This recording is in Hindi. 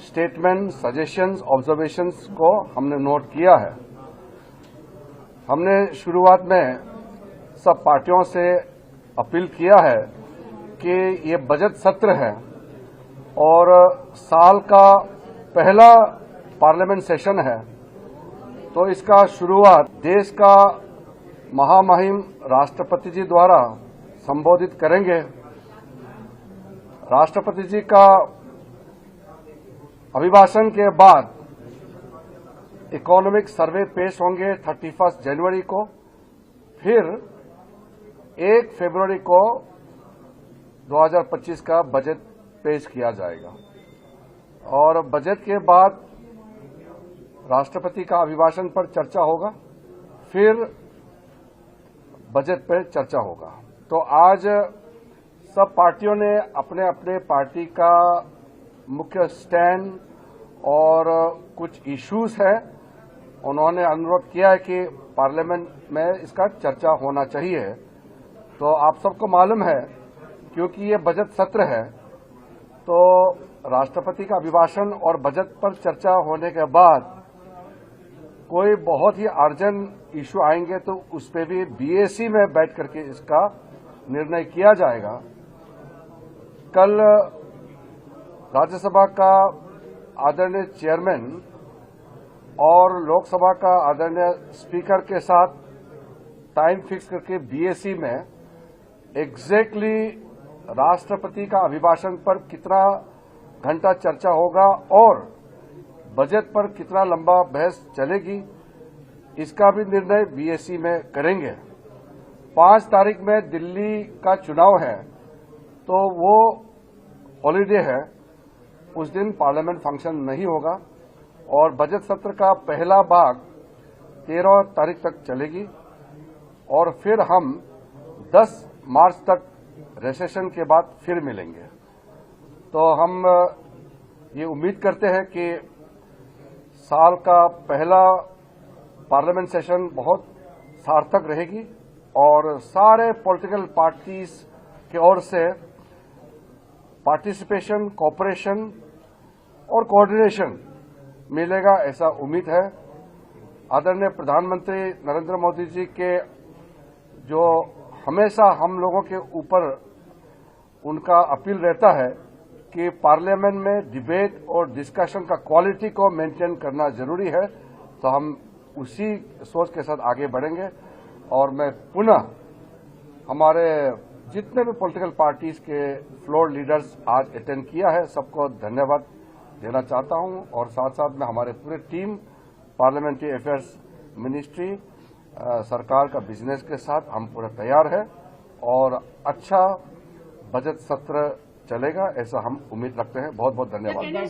स्टेटमेंट, सजेशंस, ऑब्जर्वेशंस को हमने नोट किया है। हमने शुरुआत में सब पार्टियों से अपील किया है कि ये बजट सत्र है और साल का पहला पार्लियामेंट सेशन है, तो इसका शुरुआत देश का महामहिम राष्ट्रपति जी द्वारा संबोधित करेंगे। राष्ट्रपति जी का अभिभाषण के बाद इकोनॉमिक सर्वे पेश होंगे 31 जनवरी को, फिर 1 फरवरी को 2025 का बजट पेश किया जाएगा और बजट के बाद राष्ट्रपति का अभिभाषण पर चर्चा होगा, फिर बजट पर चर्चा होगा। तो आज सब पार्टियों ने अपने अपने पार्टी का मुख्य स्टैंड और कुछ इश्यूज है, उन्होंने अनुरोध किया है कि पार्लियामेंट में इसका चर्चा होना चाहिए। तो आप सबको मालूम है, क्योंकि ये बजट सत्र है, तो राष्ट्रपति का अभिभाषण और बजट पर चर्चा होने के बाद कोई बहुत ही अर्जेंट इशू आएंगे तो उस पर भी बीएसी में बैठ करके इसका निर्णय किया जाएगा। कल राज्यसभा का आदरणीय चेयरमैन और लोकसभा का आदरणीय स्पीकर के साथ टाइम फिक्स करके बीएसी में एग्जैक्टली राष्ट्रपति का अभिभाषण पर कितना घंटा चर्चा होगा और बजट पर कितना लंबा बहस चलेगी, इसका भी निर्णय बीएसी में करेंगे। 5 तारीख में दिल्ली का चुनाव है, तो वो हॉलीडे है, उस दिन पार्लियामेंट फंक्शन नहीं होगा और बजट सत्र का पहला भाग 13 तारीख तक चलेगी और फिर हम 10 मार्च तक रिसेशन के बाद फिर मिलेंगे। तो हम ये उम्मीद करते हैं कि साल का पहला पार्लियामेंट सेशन बहुत सार्थक रहेगी और सारे पॉलिटिकल पार्टीज की ओर से पार्टिसिपेशन, कोऑपरेशन और कोऑर्डिनेशन मिलेगा, ऐसा उम्मीद है। आदरणीय प्रधानमंत्री नरेंद्र मोदी जी के जो हमेशा हम लोगों के ऊपर उनका अपील रहता है कि पार्लियामेंट में डिबेट और डिस्कशन का क्वालिटी को मेंटेन करना जरूरी है, तो हम उसी सोच के साथ आगे बढ़ेंगे। और मैं पुनः हमारे जितने भी पॉलिटिकल पार्टीज के फ्लोर लीडर्स आज अटेंड किया है, सबको धन्यवाद देना चाहता हूं और साथ साथ में हमारे पूरे टीम, पार्लियामेंट्री अफेयर्स मिनिस्ट्री, सरकार का बिजनेस के साथ हम पूरा तैयार है और अच्छा बजट सत्र चलेगा, ऐसा हम उम्मीद रखते हैं। बहुत बहुत धन्यवाद।